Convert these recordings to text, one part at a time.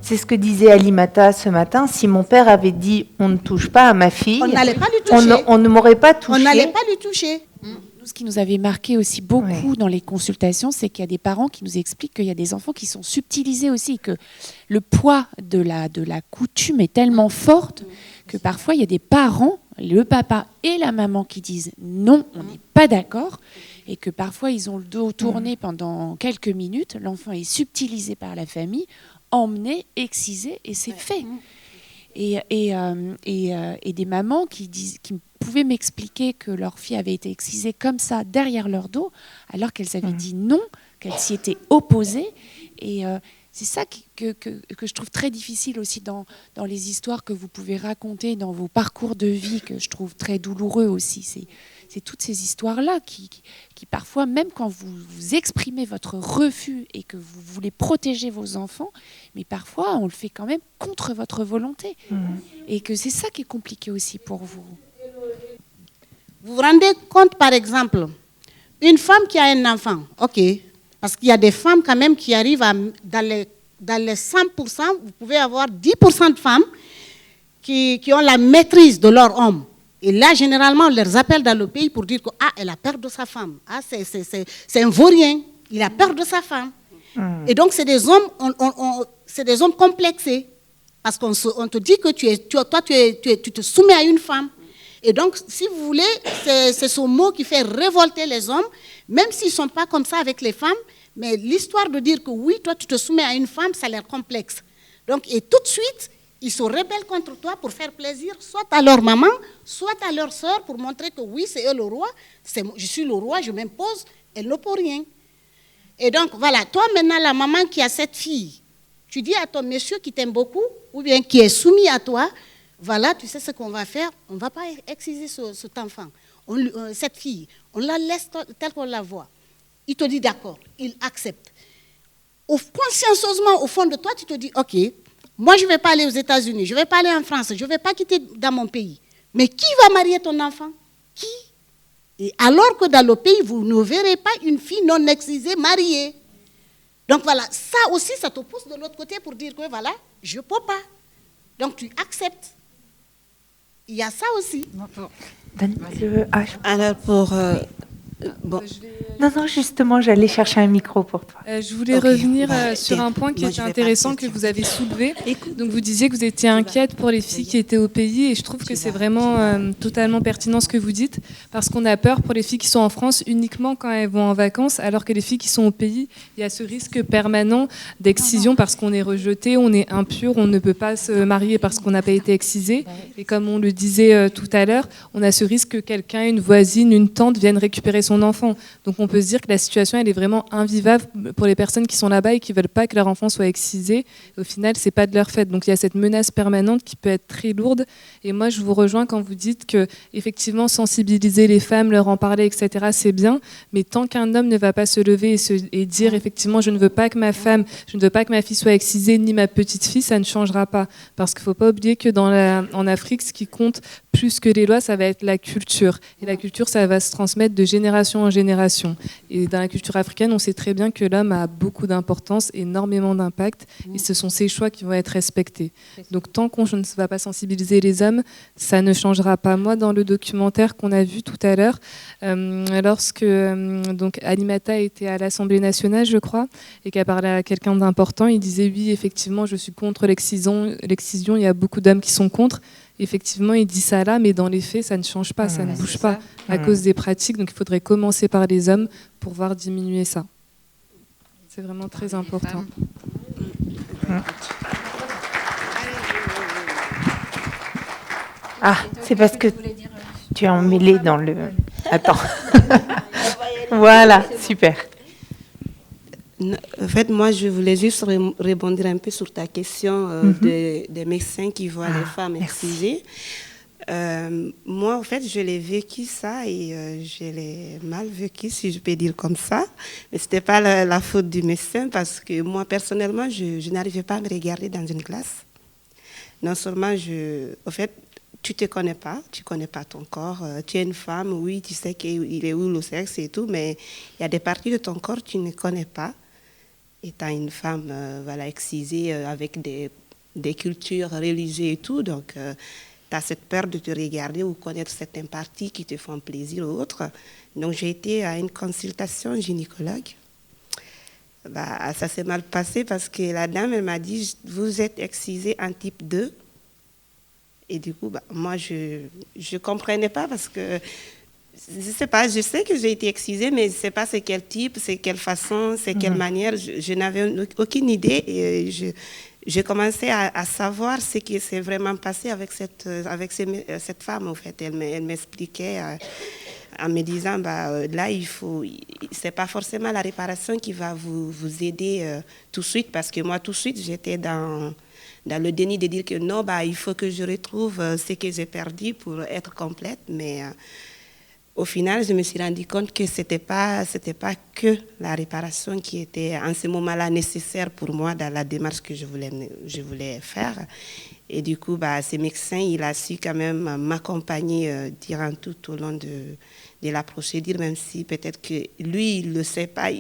C'est ce que disait Alimata ce matin. Si mon père avait dit on ne touche pas à ma fille, on n'allait pas lui toucher. On ne m'aurait pas touché. On n'allait pas lui toucher. Nous, ce qui nous avait marqué aussi beaucoup dans les consultations, c'est qu'il y a des parents qui nous expliquent qu'il y a des enfants qui sont subtilisés aussi, que le poids de la coutume est tellement forte que parfois il y a des parents, le papa et la maman, qui disent non, on n'est pas d'accord, et que parfois ils ont le dos tourné pendant quelques minutes, l'enfant est subtilisé par la famille, emmené, excisé, et c'est fait. Et des mamans qui pouvaient m'expliquer que leur fille avait été excisée comme ça derrière leur dos, alors qu'elles avaient dit non, qu'elles s'y étaient opposées. Et c'est ça que je trouve très difficile aussi dans les histoires que vous pouvez raconter, dans vos parcours de vie, que je trouve très douloureux aussi. C'est toutes ces histoires-là qui parfois, même quand vous exprimez votre refus et que vous voulez protéger vos enfants, mais parfois on le fait quand même contre votre volonté. Et que c'est ça qui est compliqué aussi pour vous. Vous vous rendez compte, par exemple, une femme qui a un enfant, ok, parce qu'il y a des femmes quand même qui arrivent dans les 100%, vous pouvez avoir 10% de femmes qui ont la maîtrise de leur homme. Et là, généralement, on les appelle dans le pays pour dire que elle a peur de sa femme. C'est un vaurien, il a peur de sa femme. Et donc, c'est des hommes, c'est des hommes complexés. Parce qu'on te dit que tu te soumets à une femme. Et donc, si vous voulez, c'est ce mot qui fait révolter les hommes, même s'ils ne sont pas comme ça avec les femmes. Mais l'histoire de dire que oui, toi, tu te soumets à une femme, ça a l'air complexe. Donc, et tout de suite, ils se rebellent contre toi pour faire plaisir, soit à leur maman, soit à leur sœur, pour montrer que oui, c'est eux le roi, je suis le roi, je m'impose, elle ne peut rien. Et donc, voilà, toi maintenant, la maman qui a cette fille, tu dis à ton monsieur qui t'aime beaucoup, ou bien qui est soumis à toi, voilà, tu sais ce qu'on va faire, on ne va pas exciser cet enfant, cette fille, on la laisse telle qu'on la voit. Il te dit d'accord, il accepte. Consciencieusement, au fond de toi, tu te dis, ok, moi, je ne vais pas aller aux États-Unis, je ne vais pas aller en France, je ne vais pas quitter dans mon pays. Mais qui va marier ton enfant? Qui? Et alors que dans le pays, vous ne verrez pas une fille non excisée mariée. Donc voilà, ça aussi, ça te pousse de l'autre côté pour dire que voilà, je ne peux pas. Donc tu acceptes. Il y a ça aussi. Alors pour... bon. Non, justement, j'allais chercher un micro pour toi. Je voulais revenir sur un point qui était intéressant que vous avez soulevé. Donc, vous disiez que vous étiez inquiète pour les filles qui étaient au pays, et je trouve que c'est vraiment totalement pertinent ce que vous dites, parce qu'on a peur pour les filles qui sont en France uniquement quand elles vont en vacances, alors que les filles qui sont au pays, il y a ce risque permanent d'excision parce qu'on est rejeté, on est impur, on ne peut pas se marier parce qu'on n'a pas été excisé. Et comme on le disait tout à l'heure, on a ce risque que quelqu'un, une voisine, une tante vienne récupérer son enfant. Donc on peut se dire que la situation elle est vraiment invivable pour les personnes qui sont là-bas et qui ne veulent pas que leur enfant soit excisé. Au final, ce n'est pas de leur fait. Donc il y a cette menace permanente qui peut être très lourde. Et moi, je vous rejoins quand vous dites que effectivement, sensibiliser les femmes, leur en parler, etc., c'est bien. Mais tant qu'un homme ne va pas se lever et dire effectivement, je ne veux pas que ma femme, je ne veux pas que ma fille soit excisée, ni ma petite fille, ça ne changera pas. Parce qu'il ne faut pas oublier que en Afrique, ce qui compte plus que les lois, ça va être la culture. Et la culture, ça va se transmettre de génération en génération. Et dans la culture africaine, on sait très bien que l'homme a beaucoup d'importance, énormément d'impact, et ce sont ses choix qui vont être respectés. Donc tant qu'on ne va pas sensibiliser les hommes, ça ne changera pas. Moi, dans le documentaire qu'on a vu tout à l'heure, lorsque donc Alimata était à l'Assemblée nationale, je crois, et qu'elle parlait à quelqu'un d'important, il disait oui, effectivement, je suis contre l'excision, il y a beaucoup d'hommes qui sont contre. Effectivement, il dit ça là, mais dans les faits, ça ne change pas, ça ne bouge pas à cause des pratiques. Donc, il faudrait commencer par les hommes pour voir diminuer ça. C'est vraiment très important. Ah, c'est parce que tu es emmêlé dans le... Attends. Voilà, super. En fait, moi, je voulais juste rebondir un peu sur ta question des médecins qui voient les femmes excisées. Moi, en fait, je l'ai vécu ça et je l'ai mal vécu, si je peux dire comme ça. Mais ce n'était pas la faute du médecin parce que moi, personnellement, je n'arrivais pas à me regarder dans une glace. Non seulement, en fait, tu ne te connais pas, tu ne connais pas ton corps. Tu es une femme, oui, tu sais qu'il est où le sexe et tout, mais il y a des parties de ton corps que tu ne connais pas. étant une femme excisée avec des cultures religieuses et tout, donc tu as cette peur de te regarder ou connaître certaines parties qui te font plaisir ou autres. Donc j'ai été à une consultation gynécologue. Ça s'est mal passé parce que la dame, elle m'a dit, vous êtes excisée en type 2. Et du coup, moi, je ne comprenais pas parce que, je sais pas, je sais que j'ai été excisée, mais je ne sais pas c'est quel type, c'est quelle façon, c'est quelle manière. Je n'avais aucune idée et j'ai commencé à savoir ce qui s'est vraiment passé avec cette femme, en fait. Elle m'expliquait en me disant, là, c'est pas forcément la réparation qui va vous aider tout de suite, parce que moi, tout de suite, j'étais dans le déni de dire que non, il faut que je retrouve ce que j'ai perdu pour être complète. Mais au final, je me suis rendu compte que c'était pas que la réparation qui était en ce moment-là nécessaire pour moi dans la démarche que je voulais faire. Et du coup, ce médecin, il a su quand même m'accompagner durant tout au long de la procédure, même si peut-être que lui, il ne le sait pas.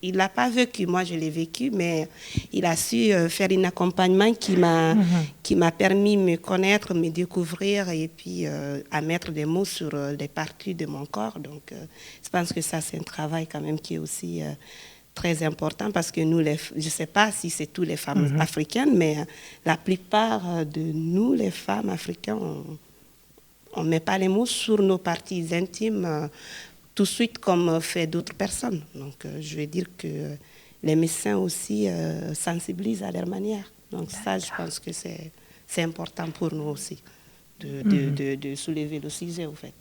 Il l'a pas vécu, moi je l'ai vécu, mais il a su faire un accompagnement qui m'a permis de me connaître, me découvrir et puis à mettre des mots sur les parties de mon corps. Donc je pense que ça c'est un travail quand même qui est aussi très important parce que nous, je ne sais pas si c'est toutes les femmes africaines, mais la plupart de nous, les femmes africaines, on ne met pas les mots sur nos parties intimes tout de suite comme fait d'autres personnes. Donc, je vais dire que les médecins aussi sensibilisent à leur manière. Donc, ça, je pense que c'est important pour nous aussi, de soulever le sujet, au fait.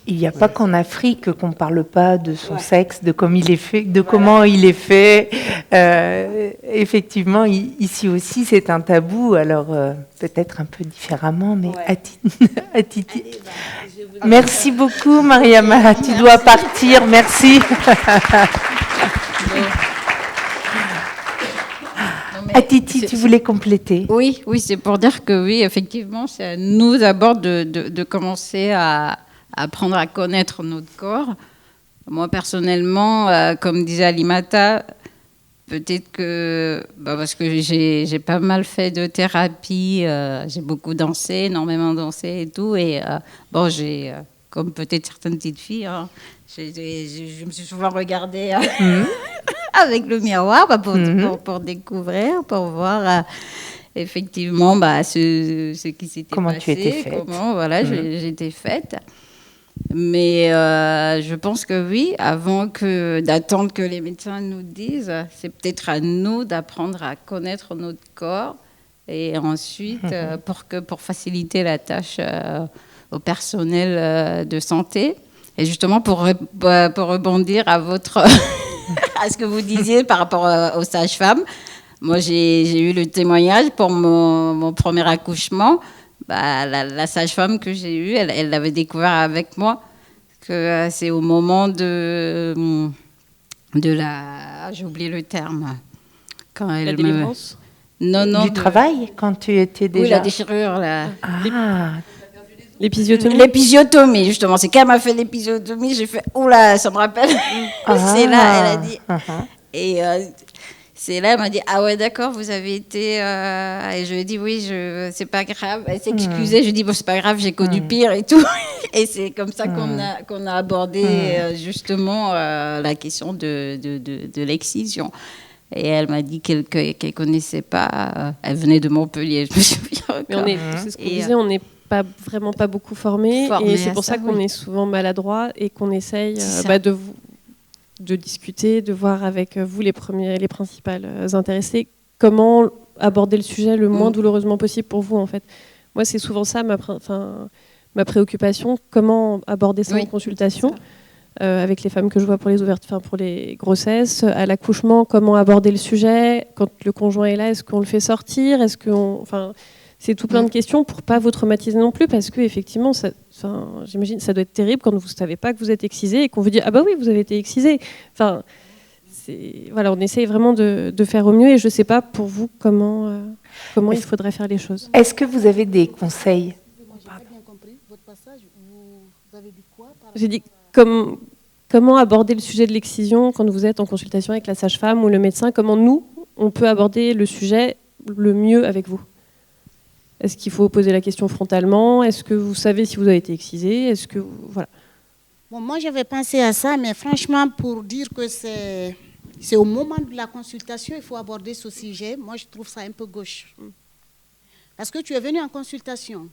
Il n'y a pas qu'en Afrique qu'on ne parle pas de son sexe, de comment il est fait, comment il est fait. Effectivement, ici aussi, c'est un tabou. Alors, peut-être un peu différemment, mais Atiti. Merci beaucoup, Mariama. Tu dois partir. Merci. Atiti, tu voulais compléter? Oui, c'est pour dire que oui, effectivement, c'est à nous d'abord de commencer à apprendre à connaître notre corps. Moi, personnellement, comme disait Alimata, peut-être que, parce que j'ai pas mal fait de thérapie, j'ai beaucoup dansé, énormément dansé et tout, et j'ai, comme peut-être certaines petites filles, je me suis souvent regardée avec le miroir pour découvrir, pour voir effectivement ce qui s'était passé. Comment tu étais faite. Comment j'étais faite. Mais je pense que oui, avant d'attendre que les médecins nous disent, c'est peut-être à nous d'apprendre à connaître notre corps et ensuite pour faciliter la tâche au personnel de santé. Et justement pour rebondir à à ce que vous disiez par rapport aux sages-femmes, moi j'ai eu le témoignage pour mon premier accouchement. La sage-femme que j'ai eue, elle l'avait découvert avec moi, que c'est au moment de la... J'ai oublié le terme. Quand elle la délivrance du travail, quand tu étais déjà... Oui, la déchirure. L'épisiotomie. L'épisiotomie, justement. C'est quand elle m'a fait l'épisiotomie, j'ai fait, oula, ça me rappelle. C'est là, elle a dit... Et... c'est là, elle m'a dit, ah ouais, d'accord, vous avez été... Et je lui ai dit, oui, c'est pas grave. Elle s'est excusée, je lui ai dit, bon, c'est pas grave, j'ai connu pire et tout. Et c'est comme ça qu'on a abordé justement la question de l'excision. Et elle m'a dit qu'elle connaissait pas... elle venait de Montpellier, je me souviens. Mais c'est ce qu'on disait, on n'est vraiment pas beaucoup formés. Et c'est pour ça qu'on est souvent maladroit et qu'on essaye de discuter, de voir avec vous, les principales intéressées, comment aborder le sujet le moins douloureusement possible pour vous, en fait. Moi, c'est souvent ça ma préoccupation, comment aborder ça en consultation, avec les femmes que je vois pour les grossesses, à l'accouchement, comment aborder le sujet, quand le conjoint est là, est-ce qu'on le fait sortir, c'est tout plein de questions pour pas vous traumatiser non plus, parce que effectivement, j'imagine, ça doit être terrible quand vous ne savez pas que vous êtes excisé et qu'on vous dit ah bah oui, vous avez été excisé. On essaye vraiment de faire au mieux et je sais pas pour vous comment il faudrait faire les choses. Est-ce que vous avez des conseils? J'ai pas bien compris votre passage. Vous avez dit quoi? J'ai dit comme comment aborder le sujet de l'excision quand vous êtes en consultation avec la sage-femme ou le médecin? Comment nous, on peut aborder le sujet le mieux avec vous? Est-ce qu'il faut poser la question frontalement? Est-ce que vous savez si vous avez été excisé? Est-ce que voilà. Bon, moi, j'avais pensé à ça, mais franchement, pour dire que c'est au moment de la consultation, il faut aborder ce sujet. Moi, je trouve ça un peu gauche. Parce que tu es venu en consultation.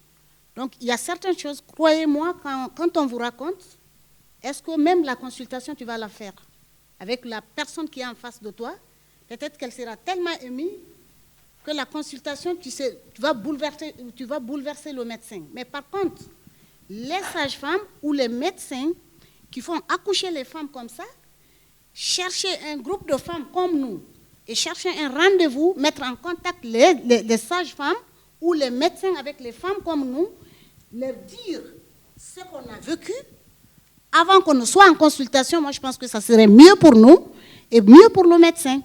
Donc, il y a certaines choses, croyez-moi, quand on vous raconte, est-ce que même la consultation, tu vas la faire avec la personne qui est en face de toi? Peut-être qu'elle sera tellement émue que la consultation, tu vas bouleverser le médecin. Mais par contre, les sages-femmes ou les médecins qui font accoucher les femmes comme ça, chercher un groupe de femmes comme nous et chercher un rendez-vous, mettre en contact les sages-femmes ou les médecins avec les femmes comme nous, leur dire ce qu'on a vécu avant qu'on ne soit en consultation. Moi, je pense que ça serait mieux pour nous et mieux pour le médecin.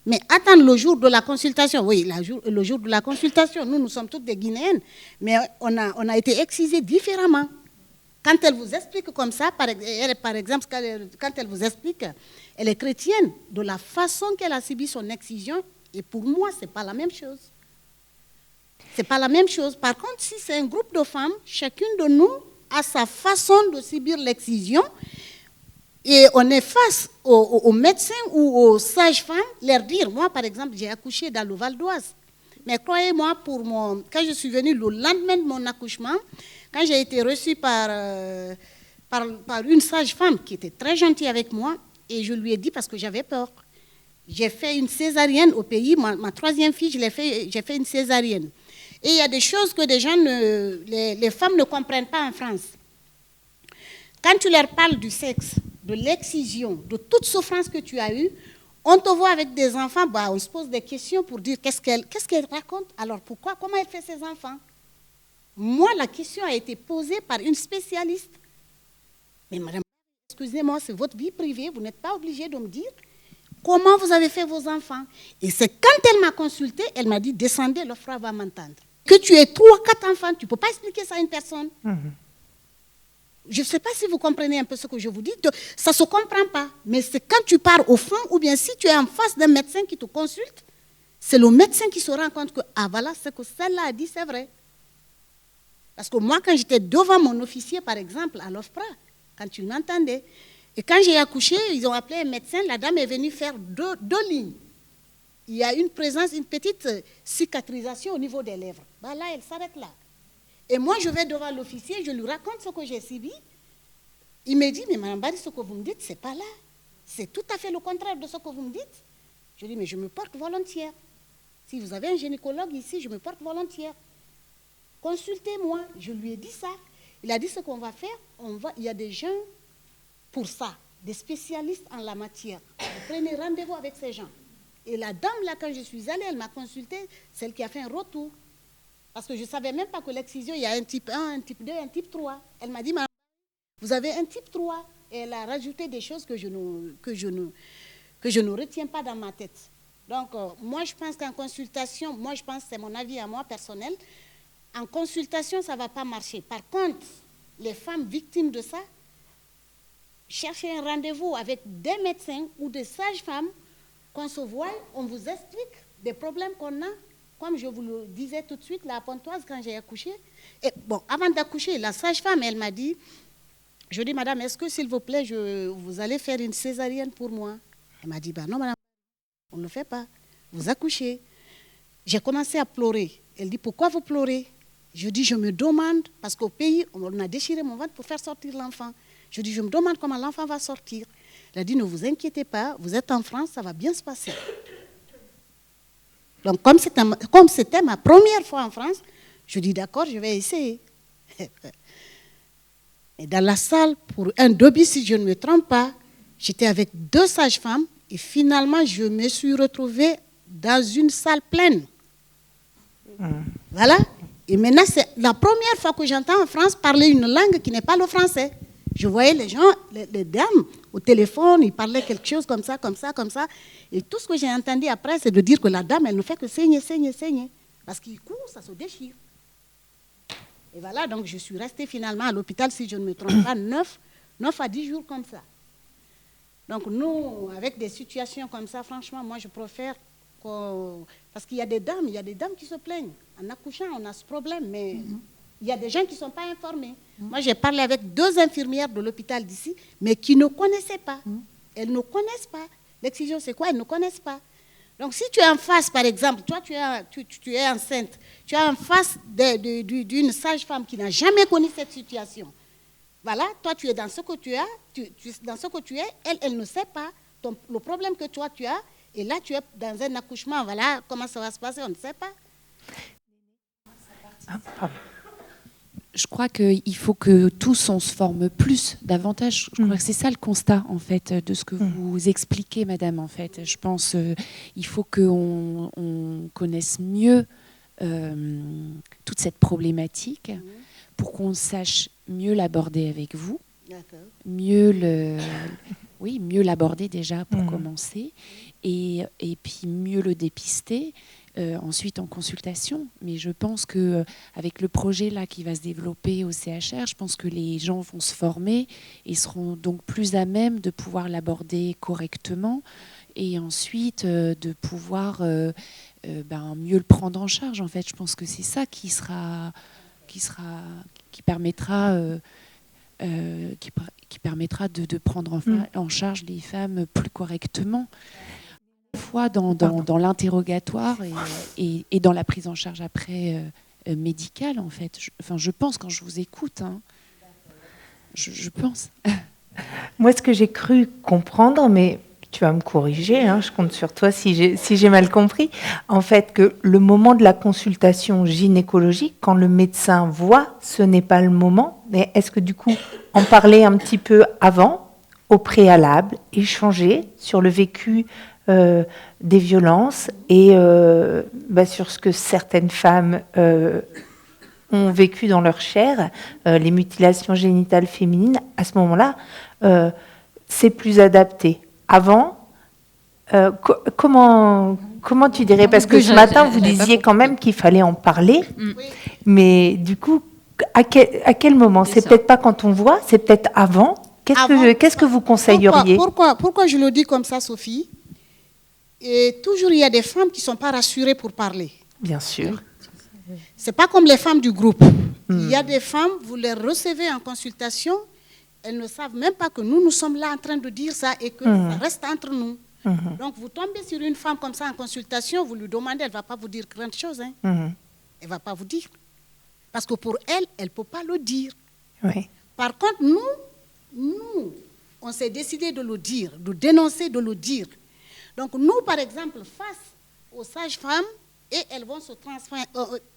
Mais attendre le jour de la consultation, oui, le jour de la consultation, nous sommes toutes des Guinéennes, mais on a été excisées différemment. Quand elle vous explique comme ça, par exemple, quand elle vous explique, elle est chrétienne, de la façon qu'elle a subi son excision, et pour moi, ce n'est pas la même chose. Ce n'est pas la même chose. Par contre, si c'est un groupe de femmes, chacune de nous a sa façon de subir l'excision, et on est face aux médecins ou aux sages-femmes, leur dire, moi par exemple, j'ai accouché dans le Val d'Oise. Mais croyez-moi, quand je suis venue le lendemain de mon accouchement, quand j'ai été reçue par une sage-femme qui était très gentille avec moi, et je lui ai dit parce que j'avais peur. J'ai fait une césarienne au pays, ma troisième fille, j'ai fait une césarienne. Et il y a des choses que les femmes ne comprennent pas en France. Quand tu leur parles du sexe, de l'excision, de toute souffrance que tu as eue, on te voit avec des enfants, on se pose des questions pour dire qu'est-ce qu'elle raconte, alors pourquoi, comment elle fait ses enfants. Moi, la question a été posée par une spécialiste. Mais madame, excusez-moi, c'est votre vie privée, vous n'êtes pas obligée de me dire comment vous avez fait vos enfants. Et c'est quand elle m'a consultée, elle m'a dit, descendez, le frère va m'entendre. Que tu aies 3, 4 enfants, tu ne peux pas expliquer ça à une personne. Je ne sais pas si vous comprenez un peu ce que je vous dis. Ça ne se comprend pas. Mais c'est quand tu pars au fond, ou bien si tu es en face d'un médecin qui te consulte, c'est le médecin qui se rend compte que, voilà, ce que celle-là a dit, c'est vrai. Parce que moi, quand j'étais devant mon officier, par exemple, à l'OFPRA, quand tu m'entendais, et quand j'ai accouché, ils ont appelé un médecin, la dame est venue faire deux lignes. Il y a une petite cicatrisation au niveau des lèvres. Là, elle s'arrête là. Et moi, je vais devant l'officier, je lui raconte ce que j'ai subi. Il me dit, mais Mme Bari, ce que vous me dites, ce n'est pas là. C'est tout à fait le contraire de ce que vous me dites. Je dis, mais je me porte volontiers. Si vous avez un gynécologue ici, je me porte volontiers. Consultez-moi. Je lui ai dit ça. Il a dit, ce qu'on va faire, il y a des gens pour ça, des spécialistes en la matière. Vous prenez rendez-vous avec ces gens. Et la dame, là, quand je suis allée, elle m'a consulté, celle qui a fait un retour. Parce que je ne savais même pas que l'excision, il y a un type 1, un type 2, un type 3. Elle m'a dit, vous avez un type 3. Et elle a rajouté des choses que je ne retiens pas dans ma tête. Donc, moi, je pense qu'en consultation, c'est mon avis à moi personnel, en consultation, ça ne va pas marcher. Par contre, les femmes victimes de ça, cherchez un rendez-vous avec des médecins ou des sages-femmes, qu'on se voit, on vous explique des problèmes qu'on a. Comme je vous le disais tout de suite, la Pontoise, quand j'ai accouché, et bon, avant d'accoucher, la sage-femme, elle m'a dit, je dis, madame, est-ce que, s'il vous plaît, vous allez faire une césarienne pour moi? Elle m'a dit, non, madame, on ne le fait pas. Vous accouchez. J'ai commencé à pleurer. Elle dit, pourquoi vous pleurez? Je dis, je me demande, parce qu'au pays, on a déchiré mon ventre pour faire sortir l'enfant. Je dis, je me demande comment l'enfant va sortir. Elle a dit, ne vous inquiétez pas, vous êtes en France, ça va bien se passer. Donc, comme c'était ma première fois en France, je dis, d'accord, je vais essayer. Et dans la salle, pour un début, si je ne me trompe pas, j'étais avec 2 sages-femmes et finalement, je me suis retrouvée dans une salle pleine. Voilà. Et maintenant, c'est la première fois que j'entends en France parler une langue qui n'est pas le français. Je voyais les gens, les dames, au téléphone, ils parlaient quelque chose comme ça, comme ça, comme ça. Et tout ce que j'ai entendu après, c'est de dire que la dame, elle ne fait que saigner, saigner, saigner. Parce qu'il court, ça se déchire. Et voilà, donc je suis restée finalement à l'hôpital, si je ne me trompe pas, 9 à 10 jours comme ça. Donc nous, avec des situations comme ça, franchement, moi je préfère parce qu'il y a des dames qui se plaignent. En accouchant, on a ce problème, mais il y a des gens qui ne sont pas informés. Moi, j'ai parlé avec 2 infirmières de l'hôpital d'ici, mais qui ne connaissaient pas. Elles ne connaissent pas. L'excision, c'est quoi? Elles ne connaissent pas. Donc, si tu es en face, par exemple, toi, tu es enceinte, tu es en face d'une sage-femme qui n'a jamais connu cette situation. Voilà, toi, tu es dans ce que tu as, dans ce que tu es, elle ne sait pas le problème que toi, tu as, et là, tu es dans un accouchement, voilà, comment ça va se passer, on ne sait pas. Je crois qu'il faut que tous, on se forme plus, davantage. Je crois que c'est ça le constat, en fait, de ce que vous expliquez, madame, en fait. Je pense qu'il faut qu'on connaisse mieux toute cette problématique pour qu'on sache mieux l'aborder avec vous, mieux l'aborder déjà pour commencer, et puis mieux le dépister. Ensuite en consultation, mais je pense que avec le projet là qui va se développer au CHR, je pense que les gens vont se former et seront donc plus à même de pouvoir l'aborder correctement et ensuite de pouvoir mieux le prendre en charge. En fait, je pense que c'est ça qui permettra de prendre en charge les femmes plus correctement. Fois dans l'interrogatoire et dans la prise en charge après médicale, en fait. Je pense, quand je vous écoute, je pense. Moi, ce que j'ai cru comprendre, mais tu vas me corriger, je compte sur toi si j'ai mal compris, en fait, que le moment de la consultation gynécologique, quand le médecin voit, ce n'est pas le moment. Mais est-ce que du coup, en parler un petit peu avant, au préalable, échanger sur le vécu des violences et sur ce que certaines femmes ont vécu dans leur chair, les mutilations génitales féminines, à ce moment-là, c'est plus adapté. Avant, comment tu dirais? Parce que ce matin, vous disiez quand même qu'il fallait en parler, mais du coup, à quel moment? C'est peut-être pas quand on voit, c'est peut-être avant. Qu'est-ce que vous conseilleriez? Pourquoi je le dis comme ça, Sophie? Et toujours, il y a des femmes qui ne sont pas rassurées pour parler. Bien sûr. Ce n'est pas comme les femmes du groupe. Il y a des femmes, vous les recevez en consultation, elles ne savent même pas que nous sommes là en train de dire ça et que ça reste entre nous. Donc, vous tombez sur une femme comme ça en consultation, vous lui demandez, elle ne va pas vous dire grand chose. Elle ne va pas vous dire. Parce que pour elle, elle ne peut pas le dire. Oui. Par contre, nous, on s'est décidé de le dire, de dénoncer, de le dire. Donc, nous, par exemple, face aux sages-femmes, et elles vont se transformer.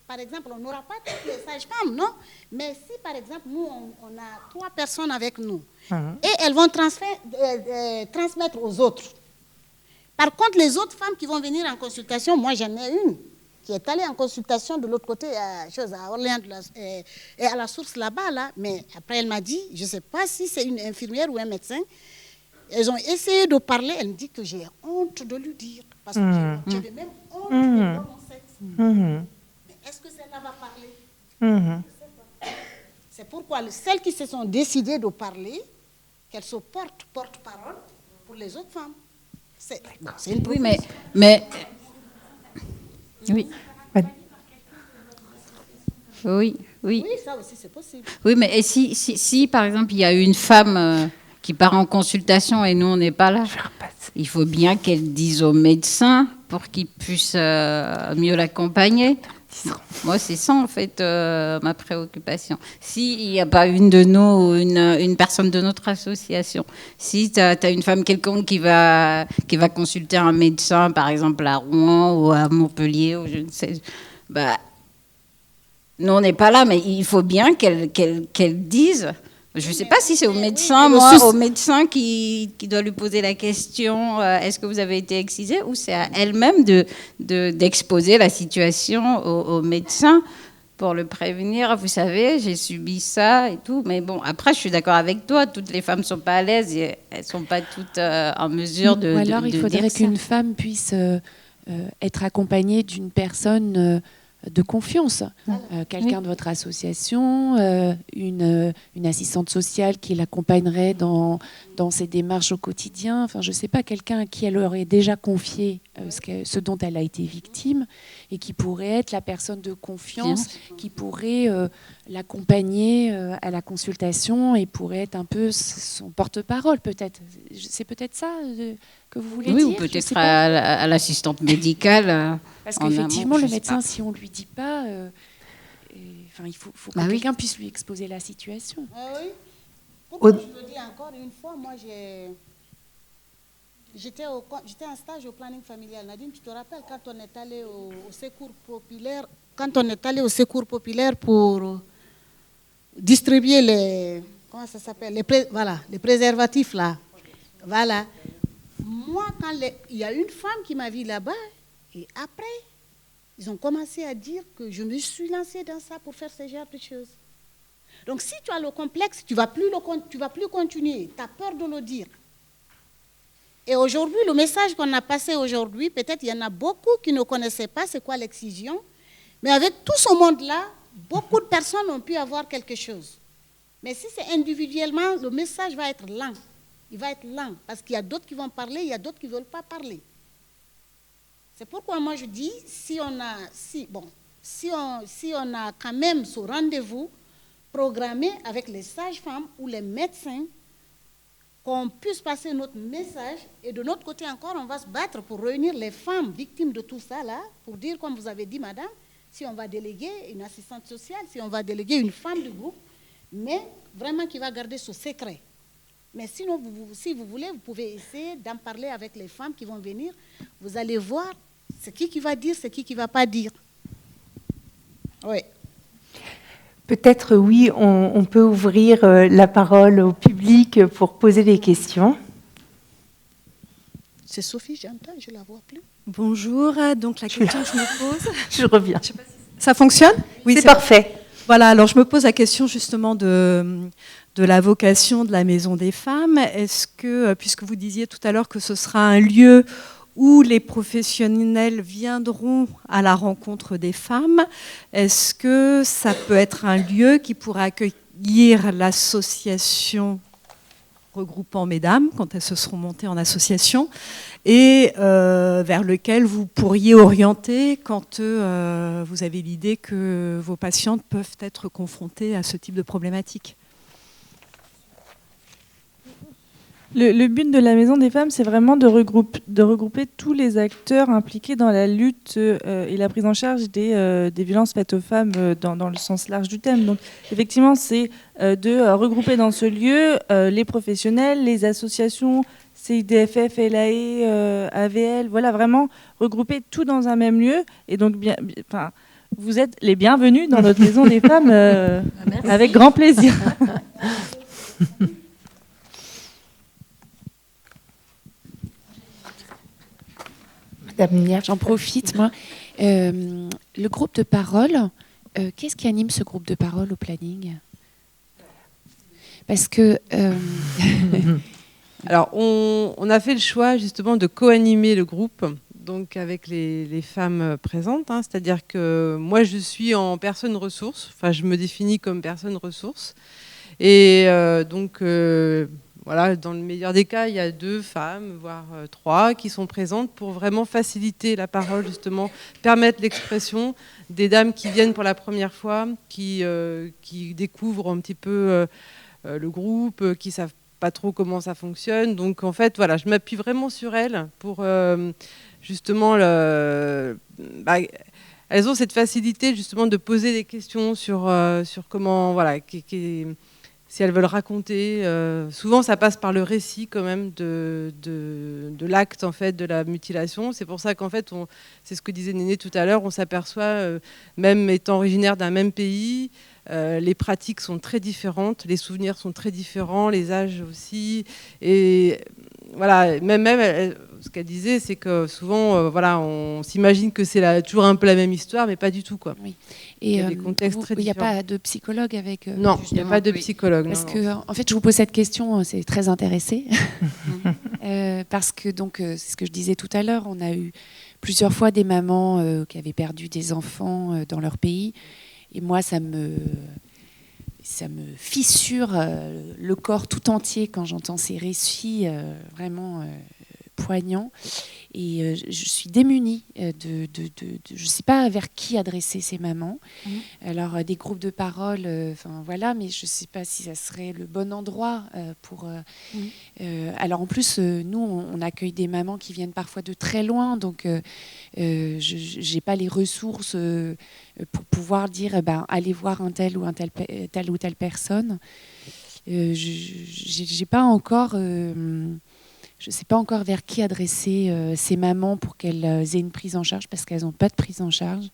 Par exemple, on n'aura pas toutes les sages-femmes, non? Mais si, par exemple, nous, on a 3 personnes avec nous, et elles vont transmettre aux autres. Par contre, les autres femmes qui vont venir en consultation, moi, j'en ai une qui est allée en consultation de l'autre côté, à Orléans, et à la source là-bas, là. Mais après, elle m'a dit, je ne sais pas si c'est une infirmière ou un médecin. Elles ont essayé de parler, elle me dit que j'ai honte de lui dire. Parce que j'avais même honte de voir mon sexe. Mais est-ce que celle-là va parler? Je ne sais pas. C'est pourquoi celles qui se sont décidées de parler, qu'elles se portent porte-parole pour les autres femmes. C'est une proposition. Oui, Oui. Oui, ça aussi, c'est possible. Oui, mais et si par exemple, il y a une femme qui part en consultation et nous, on n'est pas là, il faut bien qu'elle dise au médecin pour qu'il puisse mieux l'accompagner. Moi, c'est ça, en fait, ma préoccupation. S'il n'y a pas une de nous, une personne de notre association, si tu as une femme quelconque qui va consulter un médecin, par exemple à Rouen ou à Montpellier, ou je ne sais, nous, on n'est pas là, mais il faut bien qu'elle dise. Je ne sais pas si c'est au médecin, au médecin qui doit lui poser la question est-ce que vous avez été excisée, ou c'est à elle-même d'exposer la situation au médecin pour le prévenir. Vous savez, j'ai subi ça et tout. Mais bon, après, je suis d'accord avec toi. Toutes les femmes ne sont pas à l'aise et elles ne sont pas toutes en mesure de. Ou alors, il faudrait dire qu'une femme puisse être accompagnée d'une personne de confiance. Quelqu'un de votre association, une assistante sociale qui l'accompagnerait dans ses démarches au quotidien. Enfin, je ne sais pas, quelqu'un à qui elle aurait déjà confié ce dont elle a été victime et qui pourrait être la personne de confiance, qui pourrait l'accompagner à la consultation et pourrait être un peu son porte-parole, peut-être. C'est peut-être ça que vous voulez dire. Oui, ou peut-être à l'assistante médicale. Parce qu'effectivement, le médecin, si on ne lui dit pas, il faut que quelqu'un puisse lui exposer la situation. Oui. Pourquoi je le dis encore une fois, moi j'étais en stage au planning familial. Nadine, tu te rappelles quand on est allé au secours populaire, pour distribuer les préservatifs là. Voilà. Moi, il y a une femme qui m'a vue là-bas, et après, ils ont commencé à dire que je me suis lancée dans ça pour faire ce genre de choses. Donc, si tu as le complexe, tu ne vas plus continuer. Tu as peur de le dire. Et aujourd'hui, le message qu'on a passé aujourd'hui, peut-être il y en a beaucoup qui ne connaissaient pas c'est quoi l'excision, mais avec tout ce monde-là, beaucoup de personnes ont pu avoir quelque chose. Mais si c'est individuellement, le message va être lent. Il va être lent, parce qu'il y a d'autres qui vont parler, il y a d'autres qui ne veulent pas parler. C'est pourquoi moi je dis, si on a quand même ce rendez-vous programmé avec les sages-femmes ou les médecins, qu'on puisse passer notre message, et de notre côté encore, on va se battre pour réunir les femmes victimes de tout ça là, pour dire, comme vous avez dit, madame, si on va déléguer une assistante sociale, si on va déléguer une femme du groupe, mais vraiment qui va garder ce secret. Mais sinon, si vous voulez, vous pouvez essayer d'en parler avec les femmes qui vont venir. Vous allez voir, c'est qui va dire, c'est qui ne va pas dire. Oui. Peut-être, oui, on peut ouvrir la parole au public pour poser des questions. C'est Sophie, j'entends, je ne la vois plus. Bonjour, donc la question que je me pose... Je reviens. Je sais pas si ça fonctionne ? Oui, c'est parfait. Voilà, alors je me pose la question justement de la vocation de la Maison des Femmes. Est-ce que, puisque vous disiez tout à l'heure que ce sera un lieu où les professionnels viendront à la rencontre des femmes, est-ce que ça peut être un lieu qui pourra accueillir l'association regroupant mesdames, quand elles se seront montées en association, et vers lequel vous pourriez orienter quand vous avez l'idée que vos patientes peuvent être confrontées à ce type de problématique? Le but de la Maison des Femmes, c'est vraiment de regrouper tous les acteurs impliqués dans la lutte et la prise en charge des violences faites aux femmes dans le sens large du thème. Donc, effectivement, c'est de regrouper dans ce lieu les professionnels, les associations, CIDFF, LAE, AVL, voilà, vraiment regrouper tout dans un même lieu. Et donc, vous êtes les bienvenus dans notre Maison des Femmes avec grand plaisir. J'en profite, moi. Le groupe de parole, qu'est-ce qui anime ce groupe de parole au planning? Parce que... Alors, on a fait le choix justement de co-animer le groupe, donc avec les femmes présentes. C'est-à-dire que moi, je suis en personne ressource, enfin, je me définis comme personne ressource. Et voilà, dans le meilleur des cas, il y a 2 femmes, voire 3, qui sont présentes pour vraiment faciliter la parole, justement, permettre l'expression des dames qui viennent pour la première fois, qui découvrent un petit peu le groupe, qui savent pas trop comment ça fonctionne. Donc, en fait, voilà, je m'appuie vraiment sur elles pour, justement, elles ont cette facilité, justement, de poser des questions sur comment, voilà, si elles veulent raconter. Souvent, ça passe par le récit quand même de l'acte en fait, de la mutilation. C'est pour ça qu'en fait, c'est ce que disait Néné tout à l'heure, on s'aperçoit, même étant originaire d'un même pays, les pratiques sont très différentes, les souvenirs sont très différents, les âges aussi. Et voilà, même ce qu'elle disait, c'est que souvent, voilà, on s'imagine que c'est toujours un peu la même histoire, mais pas du tout, quoi. Oui. Et il y a des contextes très différents. Il n'y a pas de psychologue avec... non, il n'y a pas de psychologue. Parce que, en fait, je vous pose cette question, c'est très intéressé. Parce que, donc, c'est ce que je disais tout à l'heure, on a eu plusieurs fois des mamans qui avaient perdu des enfants dans leur pays. Et moi, ça me fissure le corps tout entier quand j'entends ces récits vraiment poignants. Et je suis démunie je ne sais pas vers qui adresser ces mamans. Alors, des groupes de parole, voilà, mais je ne sais pas si ça serait le bon endroit pour... alors, en plus, nous, on accueille des mamans qui viennent parfois de très loin, donc je n'ai pas les ressources pour pouvoir dire, allez voir telle ou telle personne. J'ai pas encore... je ne sais pas encore vers qui adresser ces mamans pour qu'elles aient une prise en charge, parce qu'elles n'ont pas de prise en charge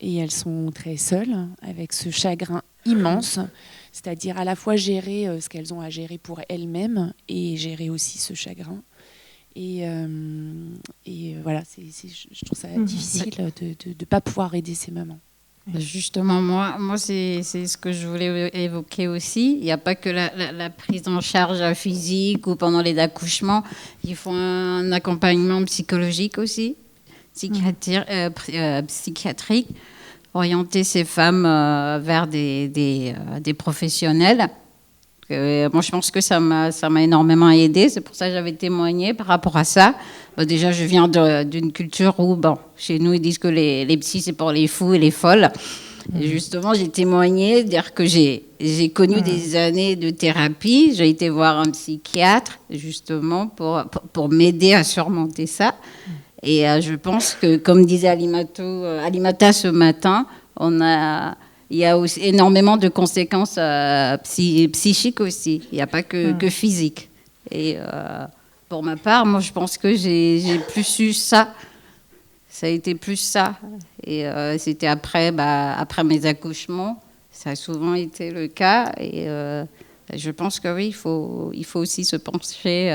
et elles sont très seules avec ce chagrin immense, c'est-à-dire à la fois gérer ce qu'elles ont à gérer pour elles-mêmes et gérer aussi ce chagrin. Et voilà, je trouve ça difficile de ne pas pouvoir aider ces mamans. Justement, moi c'est ce que je voulais évoquer aussi. Il n'y a pas que la prise en charge physique ou pendant les accouchements. Il faut un accompagnement psychologique aussi, psychiatrique, orienter ces femmes vers des professionnels. Moi, je pense que ça m'a énormément aidée. C'est pour ça que j'avais témoigné par rapport à ça. Déjà, je viens d'une culture où, chez nous, ils disent que les psys, c'est pour les fous et les folles. Et justement, j'ai témoigné, dire que j'ai connu des années de thérapie. J'ai été voir un psychiatre, justement, pour m'aider à surmonter ça. Et je pense que, comme disait Alimata ce matin, il y a aussi énormément de conséquences psychiques aussi. Il n'y a pas que physique. Et pour ma part, moi, je pense que j'ai plus eu ça. Ça a été plus ça. Et c'était après mes accouchements. Ça a souvent été le cas. Et je pense que oui, il faut aussi se pencher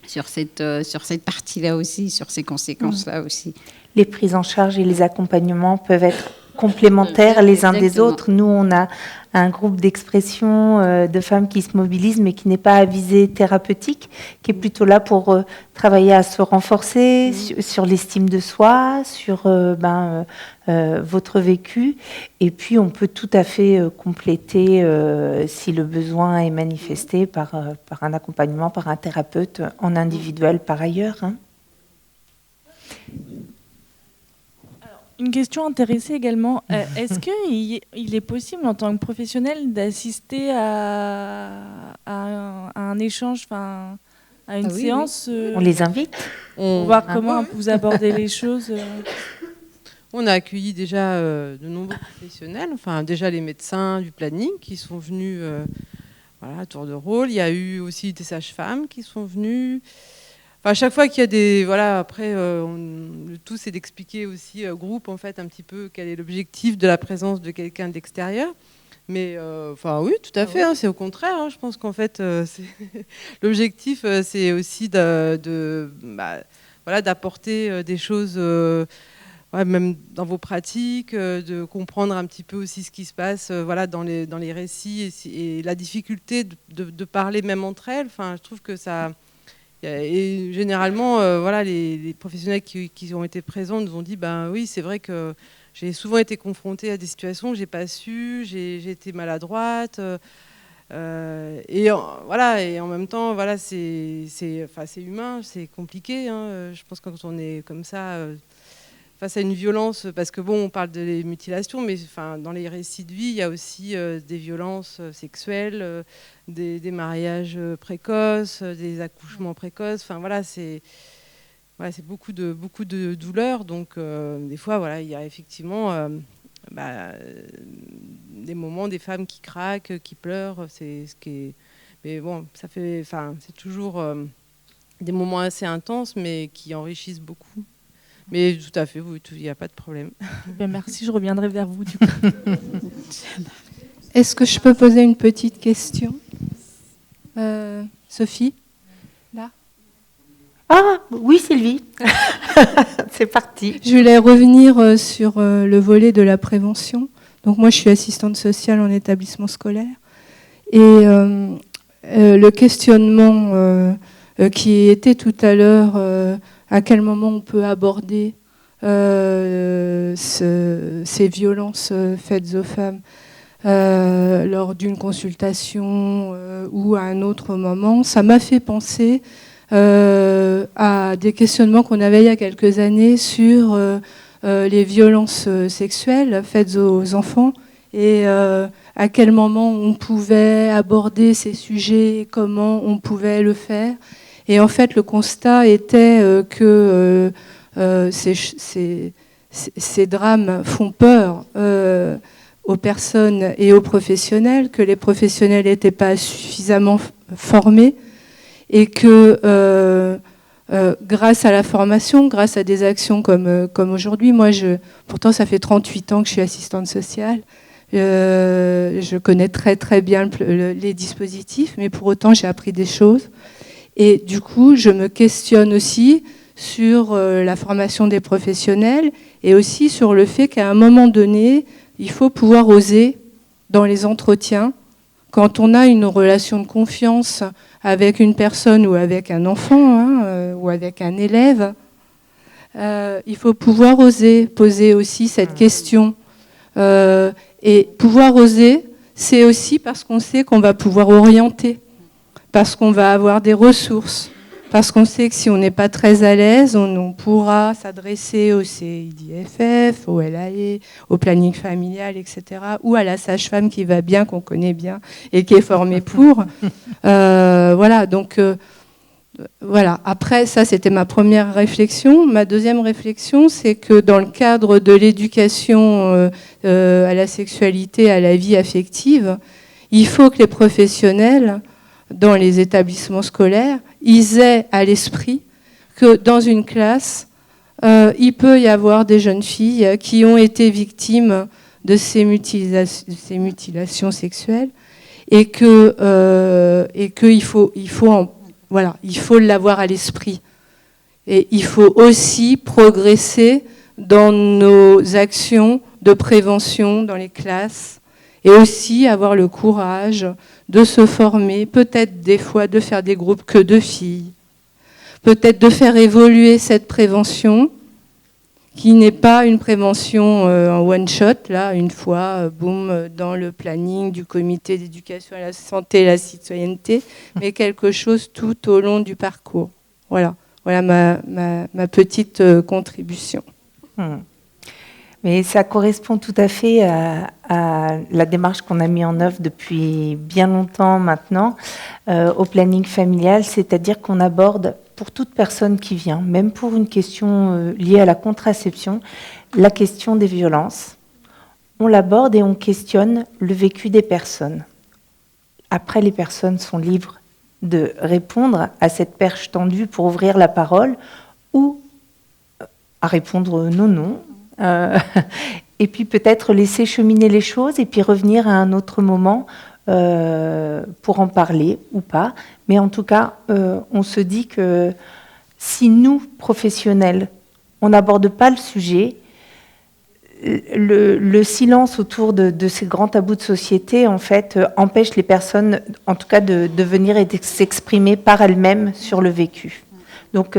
sur cette partie-là aussi, sur ces conséquences-là aussi. Les prises en charge et les accompagnements peuvent être complémentaires les uns des autres. Nous, on a un groupe d'expression de femmes qui se mobilisent, mais qui n'est pas à visée thérapeutique, qui est plutôt là pour travailler à se renforcer sur l'estime de soi, sur votre vécu. Et puis, on peut tout à fait compléter, si le besoin est manifesté, par un accompagnement, par un thérapeute en individuel par ailleurs. Une question intéressée également. Est-ce qu'il est possible en tant que professionnel d'assister à un échange, à une séance On les invite. Pour voir comment vous abordez les choses. On a accueilli déjà de nombreux professionnels, déjà les médecins du planning qui sont venus à tour de rôle. Il y a eu aussi des sages-femmes qui sont venues. À chaque fois qu'il y a des... après, le tout, c'est d'expliquer aussi au groupe, en fait, un petit peu quel est l'objectif de la présence de quelqu'un d'extérieur. Mais, oui, tout à fait, c'est au contraire. Je pense qu'en fait, l'objectif, c'est aussi d'apporter des choses, même dans vos pratiques, de comprendre un petit peu aussi ce qui se passe dans les récits et la difficulté de parler même entre elles. Je trouve que ça... Et généralement, les professionnels qui ont été présents nous ont dit oui, c'est vrai que j'ai souvent été confrontée à des situations que j'ai pas su, j'ai été maladroite, et en même temps, c'est humain, c'est compliqué. Je pense que quand on est comme ça face à une violence, parce que on parle de mutilations, mais dans les récits de vie, il y a aussi des violences sexuelles, des mariages précoces, des accouchements précoces. C'est beaucoup de douleurs. Donc des fois, il y a effectivement des moments, des femmes qui craquent, qui pleurent. C'est ce qui est. Mais ça fait. C'est toujours des moments assez intenses, mais qui enrichissent beaucoup. Mais tout à fait, il n'y a pas de problème. Merci, je reviendrai vers vous du coup. Est-ce que je peux poser une petite question, Sophie? Là. Ah oui, Sylvie. C'est parti. Je voulais revenir sur le volet de la prévention. Donc moi, je suis assistante sociale en établissement scolaire. Et le questionnement qui était tout à l'heure à quel moment on peut aborder ces violences faites aux femmes lors d'une consultation ou à un autre moment. Ça m'a fait penser à des questionnements qu'on avait il y a quelques années sur les violences sexuelles faites aux enfants et à quel moment on pouvait aborder ces sujets, comment on pouvait le faire. Et en fait, le constat était que ces drames font peur aux personnes et aux professionnels, que les professionnels n'étaient pas suffisamment formés et que grâce à la formation, grâce à des actions comme aujourd'hui, moi, pourtant ça fait 38 ans que je suis assistante sociale, je connais très très bien les dispositifs, mais pour autant j'ai appris des choses. Et du coup, je me questionne aussi sur la formation des professionnels et aussi sur le fait qu'à un moment donné, il faut pouvoir oser dans les entretiens. Quand on a une relation de confiance avec une personne ou avec un enfant ou avec un élève, il faut pouvoir oser poser aussi cette question. Et pouvoir oser, c'est aussi parce qu'on sait qu'on va pouvoir orienter, parce qu'on va avoir des ressources, parce qu'on sait que si on n'est pas très à l'aise, on pourra s'adresser au CIDFF, au LAE, au planning familial, etc., ou à la sage-femme qui va bien, qu'on connaît bien et qui est formée pour. Voilà, donc voilà. Après, ça, c'était ma première réflexion. Ma deuxième réflexion, c'est que dans le cadre de l'éducation à la sexualité, à la vie affective, il faut que les professionnels dans les établissements scolaires, ils aient à l'esprit que dans une classe, il peut y avoir des jeunes filles qui ont été victimes de ces mutilations sexuelles et qu'il faut l'avoir à l'esprit. Et il faut aussi progresser dans nos actions de prévention dans les classes et aussi avoir le courage de se former, peut-être des fois de faire des groupes que de filles, peut-être de faire évoluer cette prévention qui n'est pas une prévention en one-shot, là, une fois, boum, dans le planning du comité d'éducation à la santé et à la citoyenneté, mais quelque chose tout au long du parcours. Voilà ma petite contribution. Mais ça correspond tout à fait à la démarche qu'on a mise en œuvre depuis bien longtemps maintenant au planning familial, c'est-à-dire qu'on aborde pour toute personne qui vient, même pour une question liée à la contraception, la question des violences. On l'aborde et on questionne le vécu des personnes. Après, les personnes sont libres de répondre à cette perche tendue pour ouvrir la parole ou à répondre non. Et puis peut-être laisser cheminer les choses et puis revenir à un autre moment pour en parler ou pas. Mais en tout cas, on se dit que si nous, professionnels, on n'aborde pas le sujet, le silence autour de ces grands tabous de société, en fait, empêche les personnes, en tout cas, de venir et de s'exprimer par elles-mêmes sur le vécu. Donc,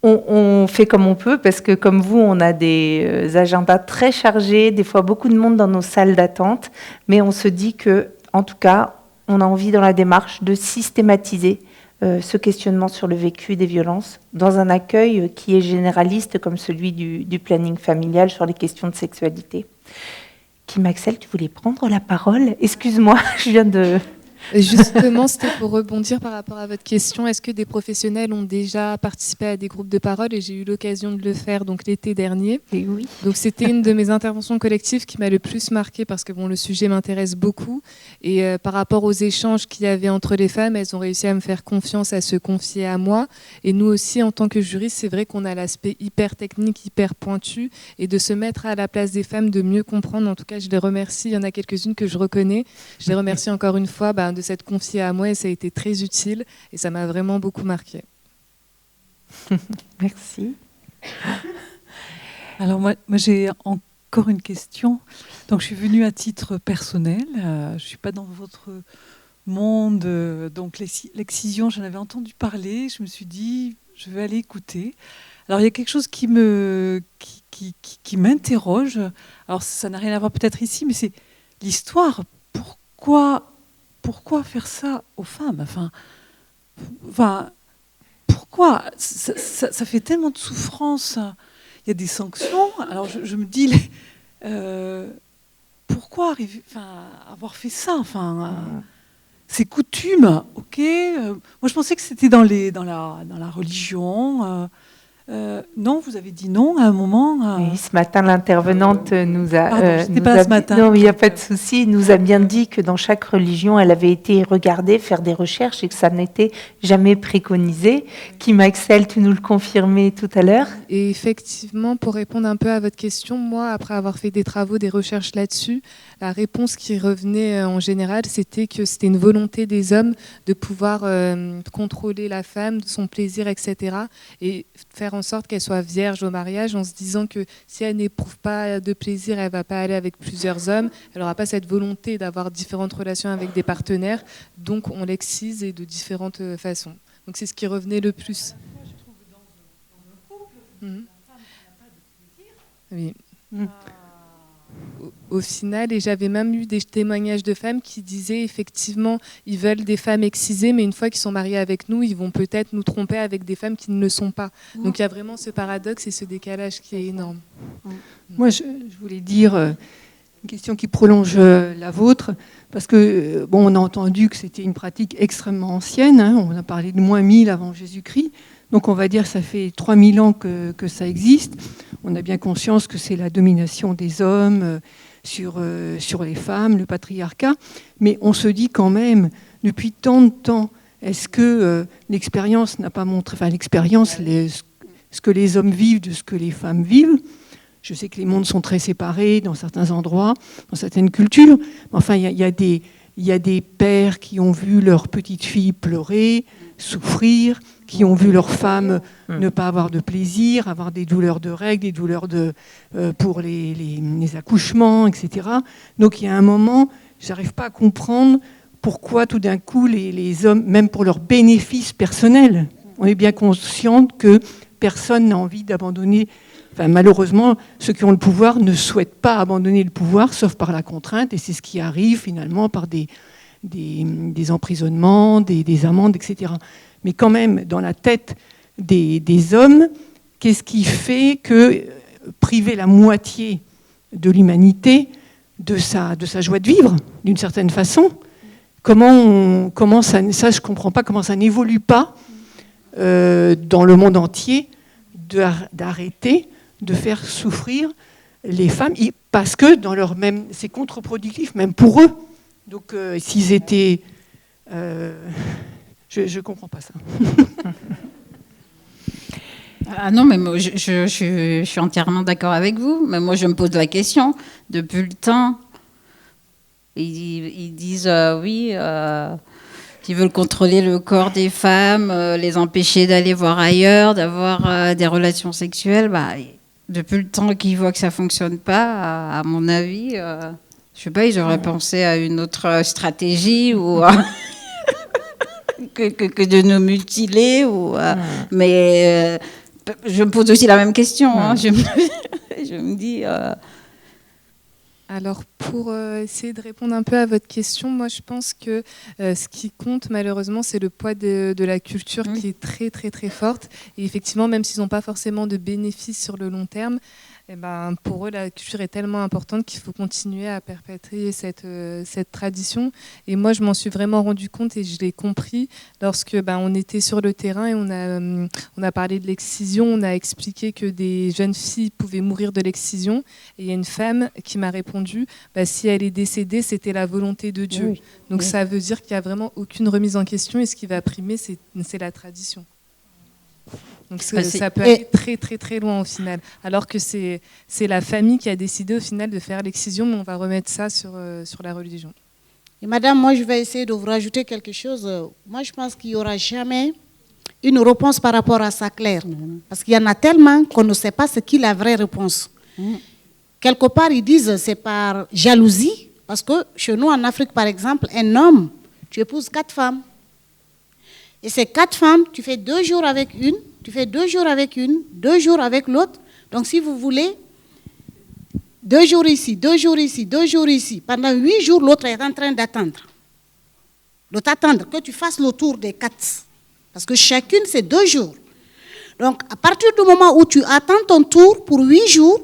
on fait comme on peut, parce que comme vous, on a des agendas très chargés, des fois beaucoup de monde dans nos salles d'attente, mais on se dit que, en tout cas, on a envie dans la démarche de systématiser ce questionnement sur le vécu des violences dans un accueil qui est généraliste comme celui du planning familial sur les questions de sexualité. Kim Axel, tu voulais prendre la parole? Excuse-moi, je viens de... Justement, c'était pour rebondir par rapport à votre question. Est-ce que des professionnels ont déjà participé à des groupes de parole? Et j'ai eu l'occasion de le faire donc l'été dernier. Et oui. Donc c'était une de mes interventions collectives qui m'a le plus marquée parce que bon, le sujet m'intéresse beaucoup. Et par rapport aux échanges qu'il y avait entre les femmes, elles ont réussi à me faire confiance, à se confier à moi. Et nous aussi, en tant que juriste, c'est vrai qu'on a l'aspect hyper technique, hyper pointu. Et de se mettre à la place des femmes, de mieux comprendre. En tout cas, je les remercie. Il y en a quelques-unes que je reconnais. Je les remercie encore une fois de s'être confiée à moi et ça a été très utile et ça m'a vraiment beaucoup marqué. Merci. Alors moi j'ai encore une question. Donc je suis venue à titre personnel. Je ne suis pas dans votre monde. Donc l'excision, j'en avais entendu parler. Je me suis dit, Je vais aller écouter. Alors, il y a quelque chose qui m'interroge. Alors, ça n'a rien à voir peut-être ici, mais c'est l'histoire. Pourquoi faire ça aux femmes ? Enfin, pourquoi ça fait tellement de souffrance. Il y a des sanctions. Alors, je me dis, pourquoi avoir fait ça ? Ces coutumes, ok. Moi, je pensais que c'était dans la religion. Non, vous avez dit non à un moment. Oui, ce matin, l'intervenante nous a. Pardon, c'était pas ce matin. Non, il n'y a pas de souci. Nous a bien dit que dans chaque religion, elle avait été regardée, faire des recherches et que ça n'était jamais préconisé. Kim Axel, tu nous le confirmais tout à l'heure. Et effectivement, pour répondre un peu à votre question, moi, après avoir fait des travaux, des recherches là-dessus, la réponse qui revenait en général, c'était que c'était une volonté des hommes de pouvoir contrôler la femme, son plaisir, etc. Et faire en sorte qu'elle soit vierge au mariage en se disant que si elle n'éprouve pas de plaisir, elle ne va pas aller avec plusieurs hommes, elle n'aura pas cette volonté d'avoir différentes relations avec des partenaires, donc on l'excise et de différentes façons. Donc c'est ce qui revenait le plus. Oui. Au final, et j'avais même eu des témoignages de femmes qui disaient effectivement ils veulent des femmes excisées, mais une fois qu'ils sont mariés avec nous, ils vont peut-être nous tromper avec des femmes qui ne le sont pas. Donc il y a vraiment ce paradoxe et ce décalage qui est énorme. Moi, je voulais dire une question qui prolonge la vôtre, parce que on a entendu que c'était une pratique extrêmement ancienne, hein, on a parlé de moins 1000 avant Jésus-Christ, donc on va dire que ça fait 3000 ans que ça existe. On a bien conscience que c'est la domination des hommes sur les femmes, le patriarcat, mais on se dit quand même, depuis tant de temps, est-ce que l'expérience n'a pas montré, ce que les hommes vivent de ce que les femmes vivent. Je sais que les mondes sont très séparés dans certains endroits, dans certaines cultures, mais enfin il y a des pères qui ont vu leur petite fille pleurer, souffrir, qui ont vu leurs femmes ne pas avoir de plaisir, avoir des douleurs de règles, des douleurs pour les accouchements, etc. Donc il y a un moment, je n'arrive pas à comprendre pourquoi tout d'un coup les hommes, même pour leur bénéfice personnel, on est bien conscient que personne n'a envie d'abandonner. Enfin, malheureusement, ceux qui ont le pouvoir ne souhaitent pas abandonner le pouvoir, sauf par la contrainte, et c'est ce qui arrive finalement par des emprisonnements, des amendes, etc. Mais quand même, dans la tête des hommes, qu'est-ce qui fait que priver la moitié de l'humanité de sa joie de vivre, d'une certaine façon, comment ça, je ne comprends pas comment ça n'évolue pas dans le monde entier d'arrêter de faire souffrir les femmes, parce que c'est contre-productif, même pour eux. Donc s'ils étaient... je ne comprends pas ça. Ah non, mais moi, je suis entièrement d'accord avec vous. Mais moi, je me pose la question. Depuis le temps, ils disent oui, qu'ils veulent contrôler le corps des femmes, les empêcher d'aller voir ailleurs, d'avoir des relations sexuelles. Bah, depuis le temps qu'ils voient que ça ne fonctionne pas, à mon avis, je ne sais pas, ils auraient pensé à une autre stratégie ou... que de nous mutiler. Mais je me pose aussi la même question. Hein. Je me dis... Alors, pour essayer de répondre un peu à votre question, moi, je pense que ce qui compte, malheureusement, c'est le poids de la culture qui est très, très, très forte. Et effectivement, même s'ils n'ont pas forcément de bénéfices sur le long terme, eh ben, pour eux, la culture est tellement importante qu'il faut continuer à perpétuer cette tradition. Et moi, je m'en suis vraiment rendu compte et je l'ai compris lorsque on était sur le terrain et on a parlé de l'excision. On a expliqué que des jeunes filles pouvaient mourir de l'excision. Et il y a une femme qui m'a répondu, si elle est décédée, c'était la volonté de Dieu. Oui. Donc ça veut dire qu'il n'y a vraiment aucune remise en question et ce qui va primer, c'est la tradition. Donc ça peut aller très très très loin au final, alors que c'est la famille qui a décidé au final de faire l'excision, mais on va remettre ça sur la religion. Et madame, moi je vais essayer de vous rajouter quelque chose. Moi je pense qu'il n'y aura jamais une réponse par rapport à ça claire, parce qu'il y en a tellement qu'on ne sait pas ce qu'est la vraie réponse. Quelque part ils disent c'est par jalousie, parce que chez nous en Afrique par exemple, un homme, tu épouses 4 femmes. Et ces 4 femmes, tu fais 2 jours avec une, tu fais 2 jours avec une, 2 jours avec l'autre. Donc si vous voulez, 2 jours ici, 2 jours ici, 2 jours ici. Pendant 8 jours, l'autre est en train d'attendre. De t'attendre, que tu fasses le tour des 4. Parce que chacune, c'est 2 jours. Donc, à partir du moment où tu attends ton tour pour 8 jours,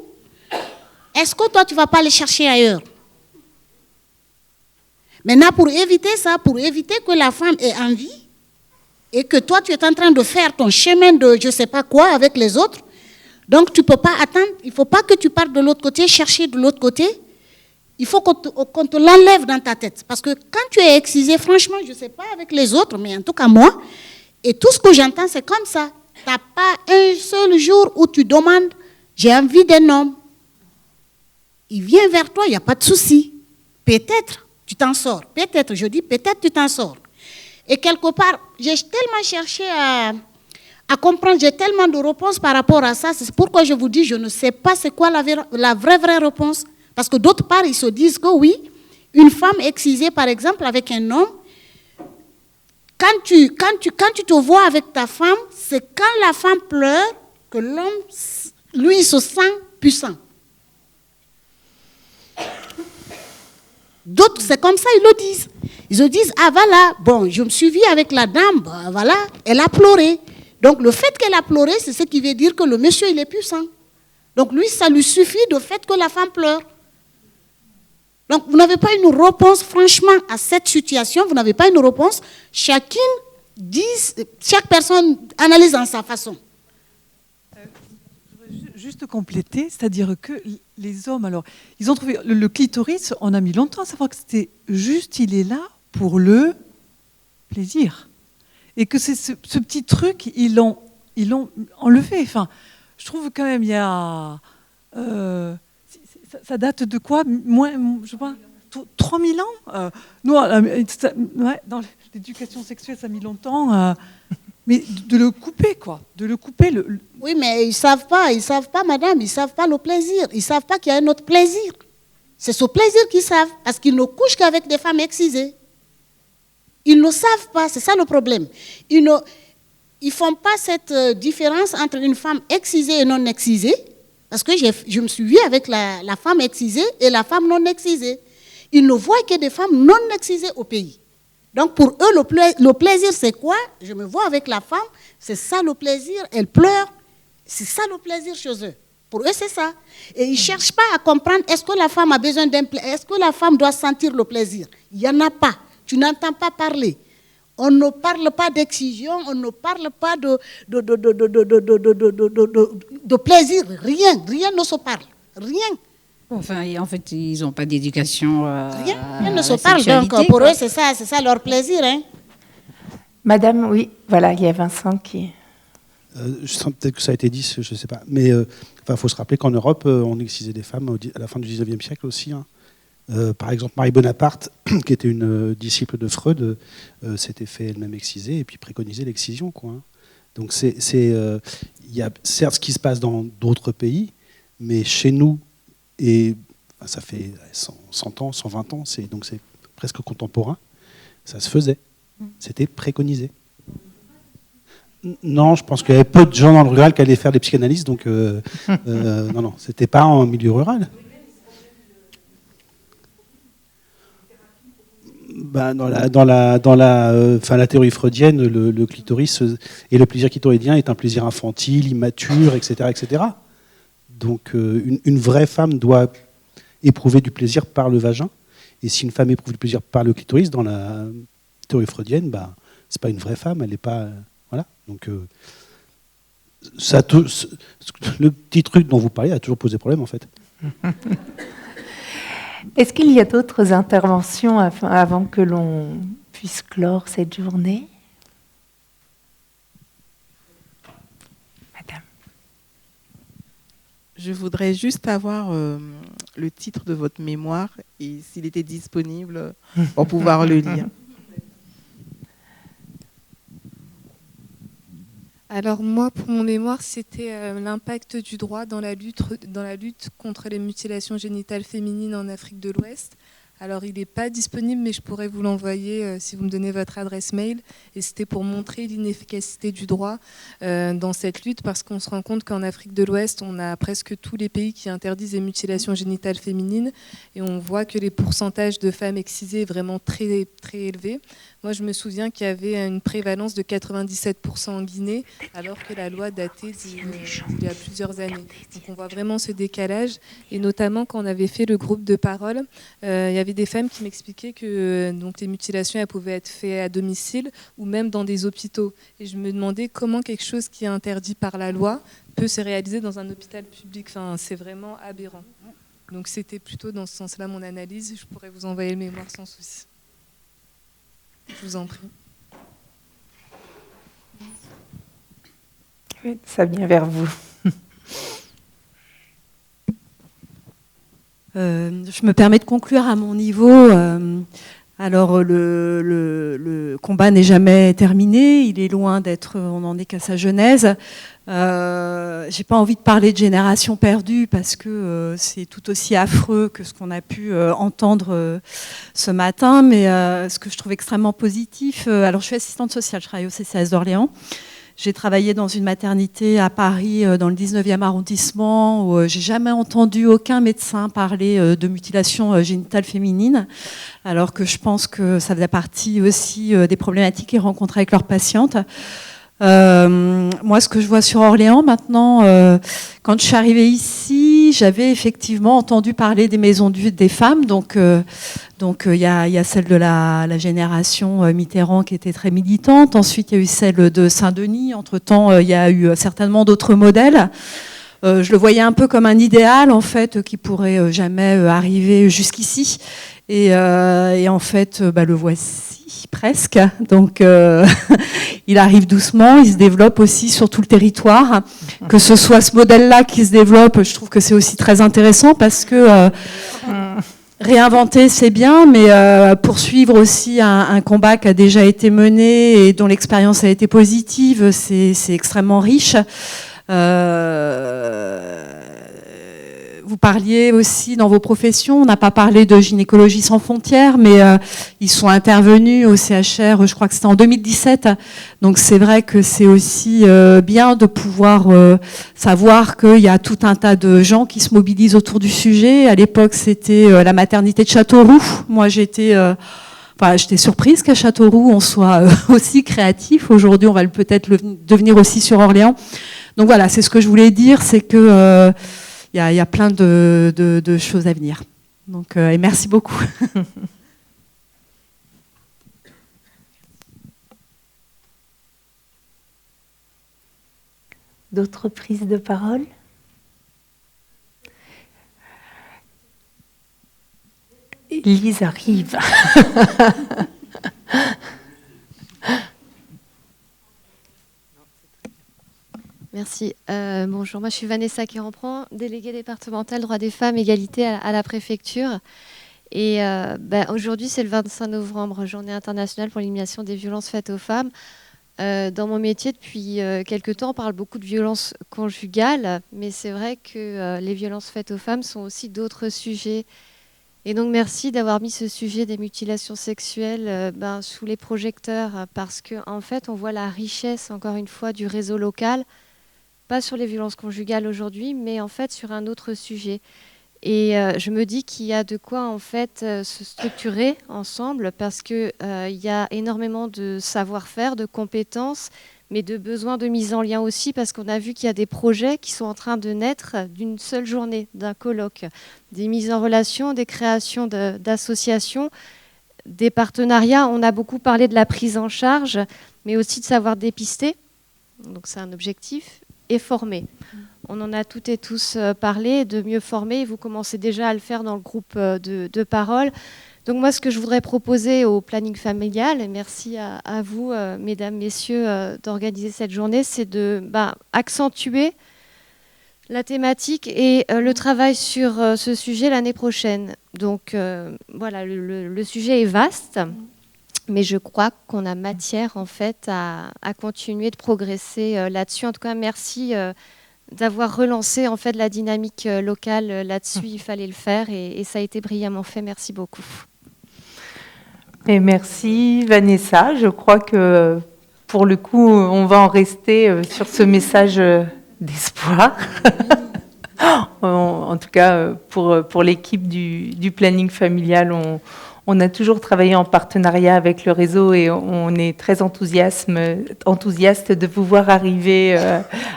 est-ce que toi, tu ne vas pas aller chercher ailleurs? Maintenant, pour éviter ça, pour éviter que la femme ait envie et que toi, tu es en train de faire ton chemin de je ne sais pas quoi avec les autres, donc tu ne peux pas attendre, il ne faut pas que tu partes de l'autre côté, chercher de l'autre côté. Il faut qu'on te l'enlève dans ta tête. Parce que quand tu es excisé, franchement, je ne sais pas avec les autres, mais en tout cas moi, et tout ce que j'entends, c'est comme ça. Tu n'as pas un seul jour où tu demandes, j'ai envie d'un homme. Il vient vers toi, il n'y a pas de souci. Peut-être tu t'en sors. Peut-être, je dis peut-être tu t'en sors. Et quelque part, j'ai tellement cherché à comprendre, j'ai tellement de réponses par rapport à ça. C'est pourquoi je vous dis, je ne sais pas c'est quoi la vraie réponse. Parce que d'autre part, ils se disent que oui, une femme excisée, par exemple, avec un homme, quand tu te vois avec ta femme, c'est quand la femme pleure que l'homme, lui, se sent puissant. D'autres, c'est comme ça, ils le disent. Ils se disent, ah voilà, bon, je me suis vue avec la dame, ben, voilà, elle a pleuré. Donc le fait qu'elle a pleuré, c'est ce qui veut dire que le monsieur, il est puissant. Donc lui, ça lui suffit du fait que la femme pleure. Donc vous n'avez pas une réponse, franchement, à cette situation, vous n'avez pas une réponse. Chaque personne analyse en sa façon. Juste compléter, c'est-à-dire que les hommes, alors, ils ont trouvé le clitoris, on a mis longtemps à savoir que c'était juste, il est là pour le plaisir. Et que c'est ce petit truc, ils l'ont enlevé. Enfin, je trouve quand même, il y a... ça date de quoi? Moins, je sais pas, 3000 ans nous, dans l'éducation sexuelle, ça a mis longtemps. Mais de le couper, quoi. De le couper. Oui, mais ils ne savent pas, madame, ils ne savent pas le plaisir. Ils ne savent pas qu'il y a un autre plaisir. C'est ce plaisir qu'ils savent, parce qu'ils ne couchent qu'avec des femmes excisées. Ils ne savent pas, c'est ça le problème. Ils ne font pas cette différence entre une femme excisée et non excisée, parce que je me suis vue avec la femme excisée et la femme non excisée. Ils ne voient que des femmes non excisées au pays. Donc pour eux, le plaisir, c'est quoi? Je me vois avec la femme, c'est ça le plaisir, elle pleure, c'est ça le plaisir chez eux. Pour eux, c'est ça. Et ils ne cherchent pas à comprendre, est-ce que la femme a besoin d'un plaisir? Est-ce que la femme doit sentir le plaisir? Il n'y en a pas. Tu n'entends pas parler. On ne parle pas d'excision, on ne parle pas de plaisir, rien ne se parle, rien. Enfin, en fait, ils n'ont pas d'éducation. Rien ne se parle, donc pour eux, c'est ça leur plaisir. Hein. Madame, oui, voilà, il y a Vincent qui... je sens peut-être que ça a été dit, je ne sais pas. Mais il faut se rappeler qu'en Europe, on excisait des femmes à la fin du 19e siècle aussi. Hein. Par exemple, Marie Bonaparte, qui était une disciple de Freud, s'était fait elle-même exciser et puis préconisait l'excision. Quoi, hein. Donc, il y a certes ce qui se passe dans d'autres pays, mais chez nous, et ça fait 100 ans, 120 ans, donc c'est presque contemporain, ça se faisait. C'était préconisé. Non, je pense qu'il y avait peu de gens dans le rural qui allaient faire des psychanalyses, donc non, c'était pas en milieu rural. Ben, dans la théorie freudienne, le clitoris et le plaisir clitoridien est un plaisir infantile, immature, etc., etc. Donc une vraie femme doit éprouver du plaisir par le vagin. Et si une femme éprouve du plaisir par le clitoris, dans la théorie freudienne, c'est pas une vraie femme, elle n'est pas... voilà. Donc le petit truc dont vous parlez a toujours posé problème en fait. Est-ce qu'il y a d'autres interventions avant que l'on puisse clore cette journée ? Je voudrais juste avoir le titre de votre mémoire et s'il était disponible pour pouvoir le lire. Alors moi, pour mon mémoire, c'était l'impact du droit dans la lutte contre les mutilations génitales féminines en Afrique de l'Ouest, Alors, il n'est pas disponible, mais je pourrais vous l'envoyer si vous me donnez votre adresse mail. Et c'était pour montrer l'inefficacité du droit dans cette lutte, parce qu'on se rend compte qu'en Afrique de l'Ouest, on a presque tous les pays qui interdisent les mutilations génitales féminines. Et on voit que les pourcentages de femmes excisées est vraiment très, très élevé. Moi, je me souviens qu'il y avait une prévalence de 97% en Guinée, alors que la loi datait d'il y a plusieurs années. Donc, on voit vraiment ce décalage. Et notamment, quand on avait fait le groupe de parole, il y avait des femmes qui m'expliquaient que donc, les mutilations elles pouvaient être faites à domicile ou même dans des hôpitaux. Et je me demandais comment quelque chose qui est interdit par la loi peut se réaliser dans un hôpital public. Enfin, c'est vraiment aberrant. Donc, c'était plutôt dans ce sens-là mon analyse. Je pourrais vous envoyer le mémoire sans souci. Je vous en prie. Ça vient vers vous. Je me permets de conclure à mon niveau. Alors, le combat n'est jamais terminé. Il est loin d'être, on n'en est qu'à sa genèse. J'ai pas envie de parler de génération perdue parce que c'est tout aussi affreux que ce qu'on a pu entendre ce matin. Mais ce que je trouve extrêmement positif, alors je suis assistante sociale, je travaille au CCAS d'Orléans. J'ai travaillé dans une maternité à Paris, dans le 19e arrondissement, où j'ai jamais entendu aucun médecin parler de mutilation génitale féminine, alors que je pense que ça faisait partie aussi des problématiques qu'ils rencontraient avec leurs patientes. Moi, ce que je vois sur Orléans maintenant, quand je suis arrivée ici, j'avais effectivement entendu parler des maisons des femmes. Donc, il y a celle de la génération Mitterrand qui était très militante. Ensuite, il y a eu celle de Saint-Denis. Entre-temps, il y a eu certainement d'autres modèles. Je le voyais un peu comme un idéal, en fait, qui pourrait jamais arriver jusqu'ici. Et en fait, le voici presque. Donc, il arrive doucement, il se développe aussi sur tout le territoire. Que ce soit ce modèle-là qui se développe, je trouve que c'est aussi très intéressant parce que réinventer, c'est bien, mais poursuivre aussi un combat qui a déjà été mené et dont l'expérience a été positive, c'est extrêmement riche. Vous parliez aussi dans vos professions, on n'a pas parlé de gynécologie sans frontières, mais ils sont intervenus au CHR, je crois que c'était en 2017. Donc c'est vrai que c'est aussi bien de pouvoir savoir qu'il y a tout un tas de gens qui se mobilisent autour du sujet. À l'époque, c'était la maternité de Châteauroux. Moi, j'étais surprise qu'à Châteauroux, on soit aussi créatif. Aujourd'hui, on va peut-être devenir aussi sur Orléans. Donc voilà, c'est ce que je voulais dire, c'est que il y a plein de choses à venir. Donc, et merci beaucoup. D'autres prises de parole ? Élise arrive. Merci. Bonjour, moi je suis Vanessa Quéramprand, déléguée départementale droits des femmes, égalité à la préfecture. Et aujourd'hui c'est le 25 novembre, journée internationale pour l'élimination des violences faites aux femmes. Dans mon métier, depuis quelques temps, on parle beaucoup de violences conjugales, mais c'est vrai que les violences faites aux femmes sont aussi d'autres sujets. Et donc merci d'avoir mis ce sujet des mutilations sexuelles sous les projecteurs, parce qu'en fait on voit la richesse, encore une fois, du réseau local, pas sur les violences conjugales aujourd'hui, mais en fait sur un autre sujet. Et je me dis qu'il y a de quoi en fait se structurer ensemble, parce qu'il y a énormément de savoir-faire, de compétences, mais de besoin de mise en lien aussi, parce qu'on a vu qu'il y a des projets qui sont en train de naître d'une seule journée, d'un colloque, des mises en relation, des créations d'associations, des partenariats. On a beaucoup parlé de la prise en charge, mais aussi de savoir dépister, donc c'est un objectif, et former. On en a toutes et tous parlé, de mieux former, vous commencez déjà à le faire dans le groupe de parole. Donc moi, ce que je voudrais proposer au planning familial, et merci à vous, mesdames, messieurs, d'organiser cette journée, c'est de accentuer la thématique et le travail sur ce sujet l'année prochaine. Donc voilà, le sujet est vaste, mais je crois qu'on a matière en fait à continuer de progresser là-dessus. En tout cas, merci d'avoir relancé en fait la dynamique locale là-dessus. Il fallait le faire et ça a été brillamment fait. Merci beaucoup. Et merci Vanessa. Je crois que pour le coup, on va en rester sur ce message d'espoir. En tout cas, pour l'équipe du planning familial, on a toujours travaillé en partenariat avec le réseau et on est très enthousiaste de vous voir arriver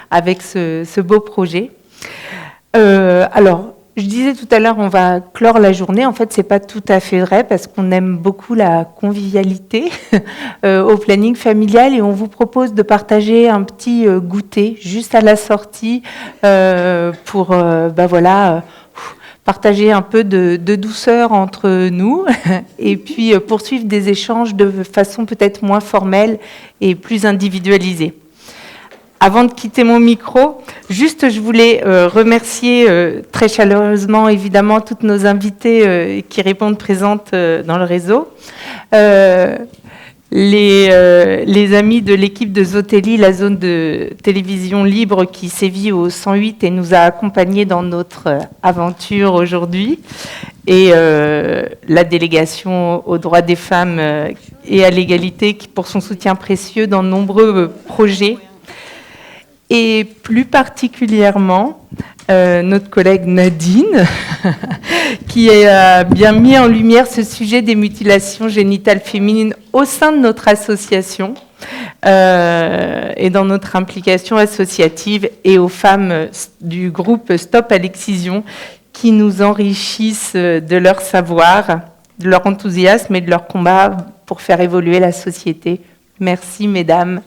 avec ce beau projet. Alors, je disais tout à l'heure, on va clore la journée. En fait, c'est pas tout à fait vrai parce qu'on aime beaucoup la convivialité au planning familial et on vous propose de partager un petit goûter juste à la sortie pour, partager un peu de douceur entre nous et puis poursuivre des échanges de façon peut-être moins formelle et plus individualisée. Avant de quitter mon micro, juste je voulais remercier très chaleureusement évidemment toutes nos invitées qui répondent présentes dans le réseau. Les amis de l'équipe de Zotelli, la zone de télévision libre qui sévit au 108 et nous a accompagnés dans notre aventure aujourd'hui, et la délégation aux droits des femmes et à l'égalité pour son soutien précieux dans de nombreux projets, et plus particulièrement notre collègue Nadine, qui a bien mis en lumière ce sujet des mutilations génitales féminines au sein de notre association et dans notre implication associative, et aux femmes du groupe Stop à l'excision qui nous enrichissent de leur savoir, de leur enthousiasme et de leur combat pour faire évoluer la société. Merci, mesdames.